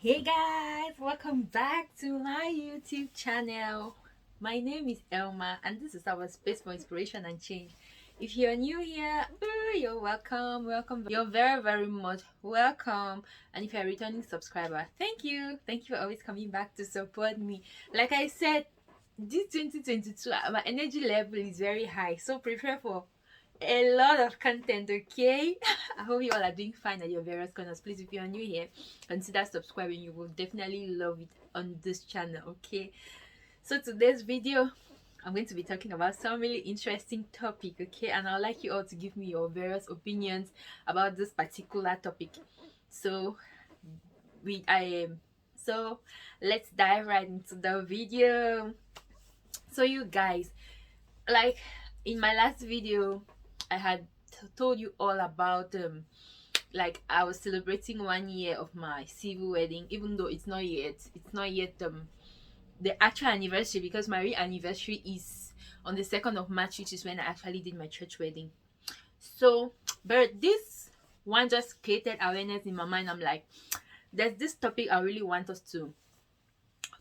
Hey guys, welcome back to my YouTube channel. My name is Elma and this is our space for inspiration and change. If you're new here, you're welcome. You're very much welcome. And if you're a returning subscriber, thank you. Thank you for always coming back to support me. Like I said, this 2022, my energy level is very high, so prepare for a lot of content. Okay. I hope you all are doing fine at your various corners. Please, if you are new here, consider subscribing. You will definitely love it on this channel. Okay, so today's video, I'm going to be talking about some really interesting topic. Okay, and I'd like you all to give me your various opinions about this particular topic. So so let's dive right into the video. So you guys, like in my last video, I had told you all about like I was celebrating 1 year of my civil wedding, even though it's not yet the actual anniversary, because my real anniversary is on the 2nd of March, which is when I actually did my church wedding. So but this one just created awareness in my mind. I'm like, there's this topic I really want us to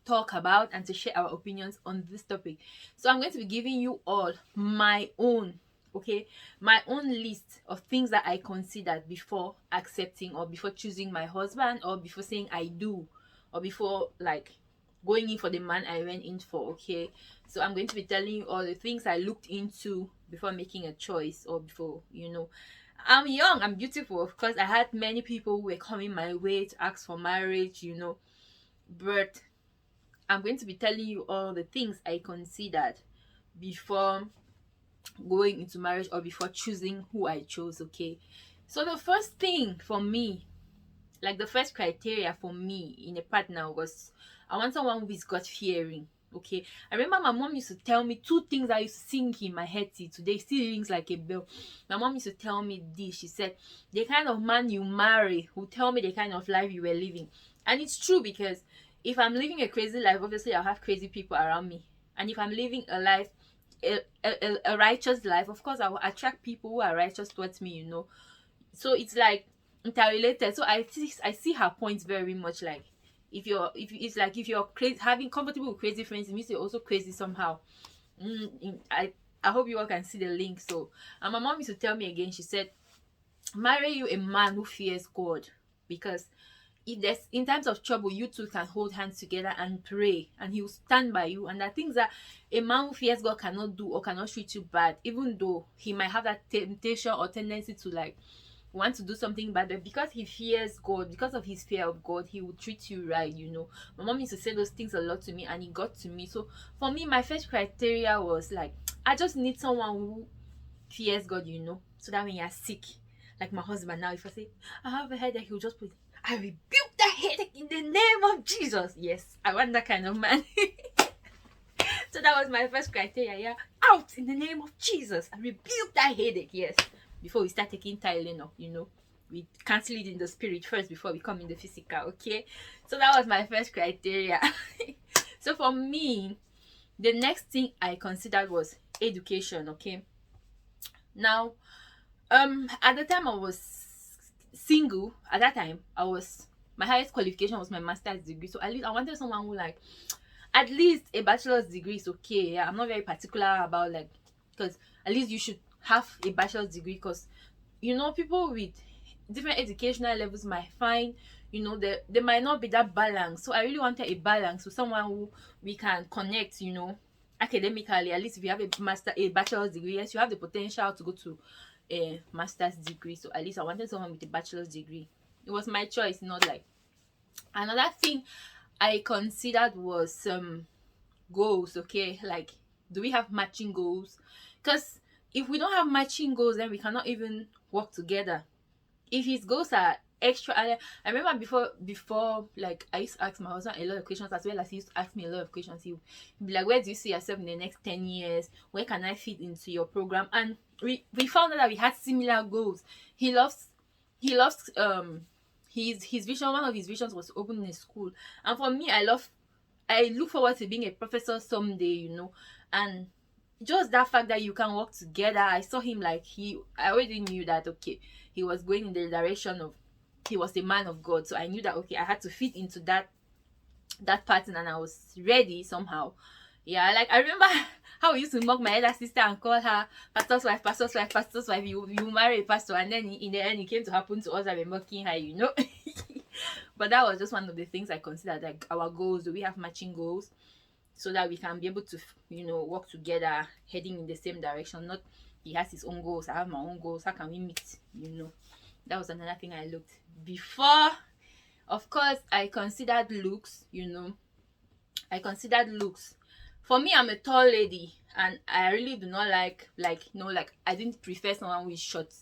talk about and to share our opinions on this topic. So I'm going to be giving you all my own, okay, my own list of things that I considered before accepting or before choosing my husband or before saying I do or before like going in for the man I went in for. Okay, so I'm going to be telling you all the things I looked into before making a choice, or before, I'm young, I'm beautiful. Of course, I had many people who were coming my way to ask for marriage, but I'm going to be telling you all the things I considered before going into marriage or before choosing who I chose. Okay, so the first thing for me, like the first criteria for me in a partner, was I want someone who is God fearing. Okay, I remember my mom used to tell me two things I used to sing in my head till today, still rings like a bell. My mom used to tell me this. She said, the kind of man you marry will tell me the kind of life you were living. And it's true, because if I'm living a crazy life, obviously I'll have crazy people around me. And if I'm living a life, a righteous life, of course I will attract people who are righteous towards me. So it's like interrelated. So I see her points very much. Like, if you're crazy, having comfortable with crazy friends, it means you're also crazy somehow. I hope you all can see the link. So, and my mom used to tell me again, she said, marry you a man who fears God, because if there's in times of trouble, you two can hold hands together and pray, and he will stand by you. And the things that a man who fears God cannot do or cannot treat you bad, even though he might have that temptation or tendency to like want to do something bad, but because he fears God, because of his fear of God, he will treat you right. My mom used to say those things a lot to me, and it got to me. So for me, my first criteria was like, I just need someone who fears God, so that when you're sick, like my husband now, if I say I have a headache, he'll just put, I rebuke that headache in the name of Jesus. Yes, I want that kind of man. So that was my first criteria. Yeah, out in the name of Jesus, I rebuke that headache. Yes, before we start taking Tylenol, we cancel it in the spirit first before we come in the physical. Okay, so that was my first criteria. So for me, the next thing I considered was education. Okay, now at the time I was single. At that time, my highest qualification was my master's degree. So at least I wanted someone who, like, at least a bachelor's degree is okay. Yeah, I'm not very particular about, like, because at least you should have a bachelor's degree, because people with different educational levels might find, there might not be that balance. So I really wanted a balance with someone who we can connect, academically. At least if you have a bachelor's degree, yes, you have the potential to go to a master's degree. So at least I wanted someone with a bachelor's degree. It was my choice, not like. Another thing I considered was goals. Okay, like, do we have matching goals? Because if we don't have matching goals, then we cannot even work together. If his goals are extra, I remember before, like, I used to ask my husband a lot of questions, as well as he used to ask me a lot of questions. He'd be like, where do you see yourself in the next 10 years? Where can I fit into your program? And we found out that we had similar goals. He loves his vision. One of his visions was to open a school, and for me, I look forward to being a professor someday. And just that fact that you can work together, I saw him, like, I already knew that, okay, he was going in the direction of he was a man of God. So I knew that okay, I had to fit into that pattern, and I was ready somehow. Yeah, like I remember how we used to mock my elder sister and call her pastor's wife, pastor's wife, pastor's wife. You marry a pastor, and then in the end it came to happen to us. I've been mocking her, you know. But that was just one of the things I considered, like our goals. Do we have matching goals so that we can be able to, work together, heading in the same direction? Not he has his own goals, I have my own goals. How can we meet? That was another thing I looked before. Of course, I considered looks. I considered looks. For me, I'm a tall lady, and I really do not like I didn't prefer someone with short.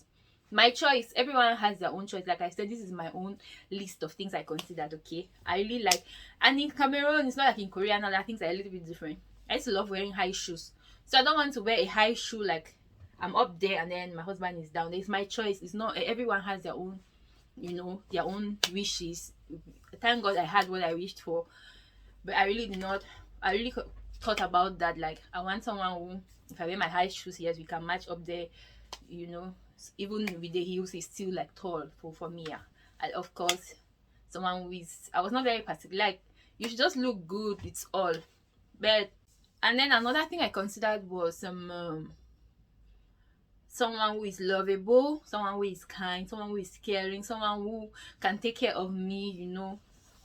My choice. Everyone has their own choice. Like I said, this is my own list of things I considered. Okay, I really like, and in Cameroon, it's not like in Korea and other things are a little bit different. I used to love wearing high shoes, so I don't want to wear a high shoe like I'm up there and then my husband is down. It's my choice. It's not, everyone has their own, their own wishes. Thank God I had what I wished for, but I really did not. I really thought about that. Like I want someone who, if I wear my high shoes, yes, we can match up there. Even with the heels, is still like tall for me. Yeah. And of course, someone who is. I was not very particular. Like you should just look good. It's all. But and then another thing I considered was someone who is lovable, someone who is kind, someone who is caring, someone who can take care of me.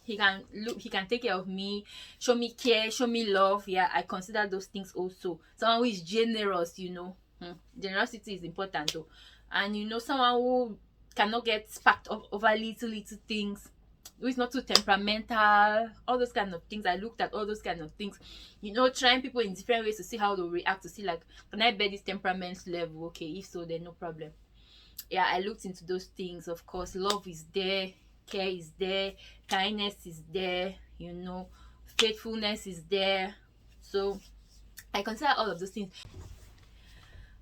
He can take care of me, show me care, show me love. Yeah, I consider those things also. Someone who is generous. Generosity is important though. And someone who cannot get sparked up over little things, who is not too temperamental, all those kind of things. I looked at all those kind of things, trying people in different ways to see how they'll react, to see like, can I bear this temperament level? Okay, if so, then no problem. Yeah, I looked into those things. Of course, love is there, care is there, kindness is there, faithfulness is there. So I consider all of those things.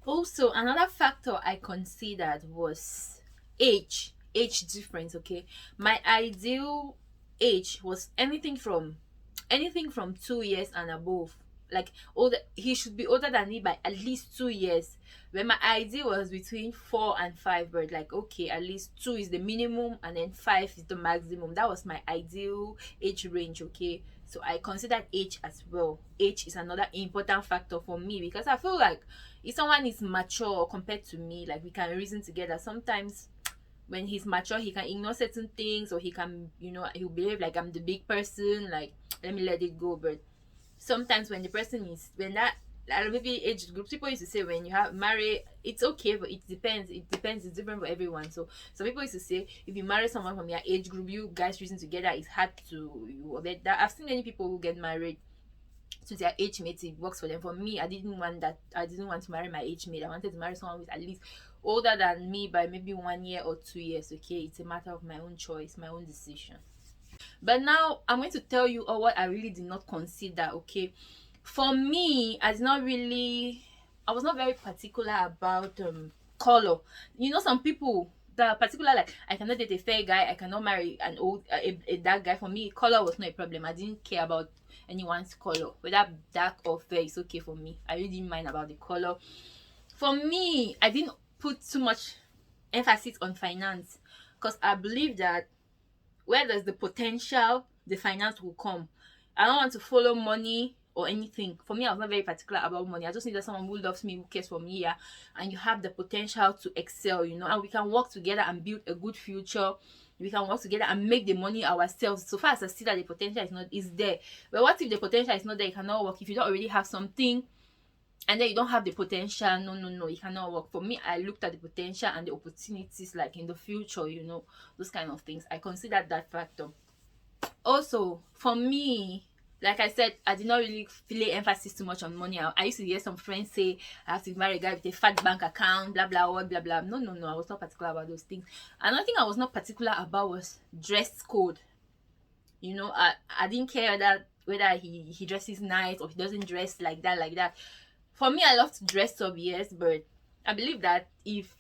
Also, another factor I considered was age difference. Okay, my ideal age was anything from 2 years and above. Like older, he should be older than me by at least 2 years. When my ideal was between 4 and 5, but like okay, at least 2 is the minimum and then 5 is the maximum. That was my ideal age range. Okay, so I considered age as well. Age is another important factor for me, because I feel like if someone is mature compared to me, like we can reason together. Sometimes when he's mature, he can ignore certain things, or he can, he'll behave like I'm the big person, like let me let it go. But sometimes when the person is, when that maybe age group, people used to say when you have marry, it's okay, but it depends, it's different for everyone. So some people used to say if you marry someone from your age group, you guys reason together, it's hard to that. I've seen many people who get married to their age mates, it works for them. For me, I didn't want that. I didn't want to marry my age mate. I wanted to marry someone who's at least older than me by maybe 1 year or 2 years. Okay, it's a matter of my own choice, my own decision. But now I'm going to tell you all what I really did not consider. Okay, for me, I was not very particular about color. Some people that are particular, like I cannot date a fair guy, I cannot marry an old a dark guy. For me, color was not a problem. I didn't care about anyone's color, whether dark or fair. It's okay for me. I really didn't mind about the color. For me, I didn't put too much emphasis on finance, because I believe that where there's the potential, the finance will come. I don't want to follow money or anything. For me, I was not very particular about money. I just needed someone who loves me, who cares for me, yeah, and you have the potential to excel, and we can work together and build a good future. We can work together and make the money ourselves. So far as I see that the potential is there. But what if the potential is not there? It cannot work. If you don't already have something and then you don't have the potential, no, it cannot work. For me, I looked at the potential and the opportunities, like in the future, those kind of things. I considered that factor. Also, for me, like I said, I did not really lay emphasis too much on money. I used to hear some friends say I have to marry a guy with a fat bank account, blah blah blah blah. No, I was not particular about those things. Another thing I was not particular about was dress code. I didn't care whether he dresses nice or he doesn't dress like that. For me, I love to dress up, yes, but I believe that if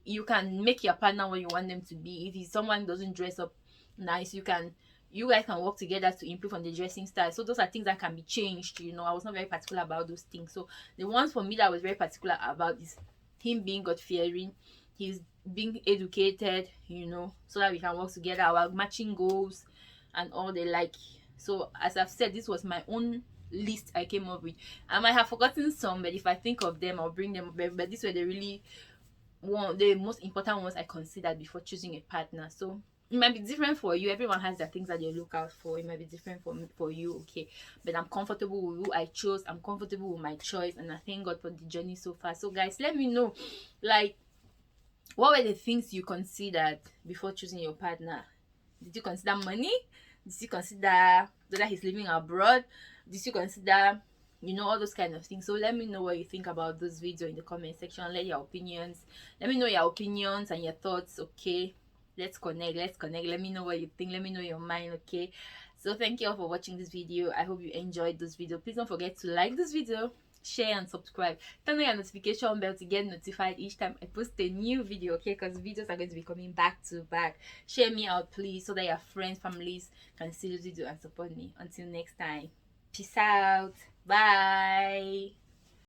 you can make your partner what you want them to be, if someone doesn't dress up nice, you guys can work together to improve on the dressing style. So those are things that can be changed. I was not very particular about those things. So the ones for me that I was very particular about is him being God-fearing, his being educated, you know, so that we can work together, our matching goals and all the like. So as I've said, this was my own list I came up with. I might have forgotten some, but if I think of them, I'll bring them up. But these were the really the most important ones I considered before choosing a partner. So it might be different for you. Everyone has their things that they look out for. It might be different for me, for you, okay. But I'm comfortable with who I chose. I'm comfortable with my choice, and I thank God for the journey so far. So guys, let me know, like, what were the things you considered before choosing your partner? Did you consider money? Did you consider whether he's living abroad? Did you consider, you know, all those kind of things? So let me know what you think about this video in the comment section. Let your opinions. Let me know your opinions and your thoughts, okay? Let's connect. Let's connect. Let me know what you think. Let me know your mind, okay? So thank you all for watching this video. I hope you enjoyed this video. Please don't forget to like this video, share and subscribe. Turn on your notification bell to get notified each time I post a new video, okay? Because videos are going to be coming back to back. Share me out, please, so that your friends, families can see this video and support me. Until next time, peace out. Bye.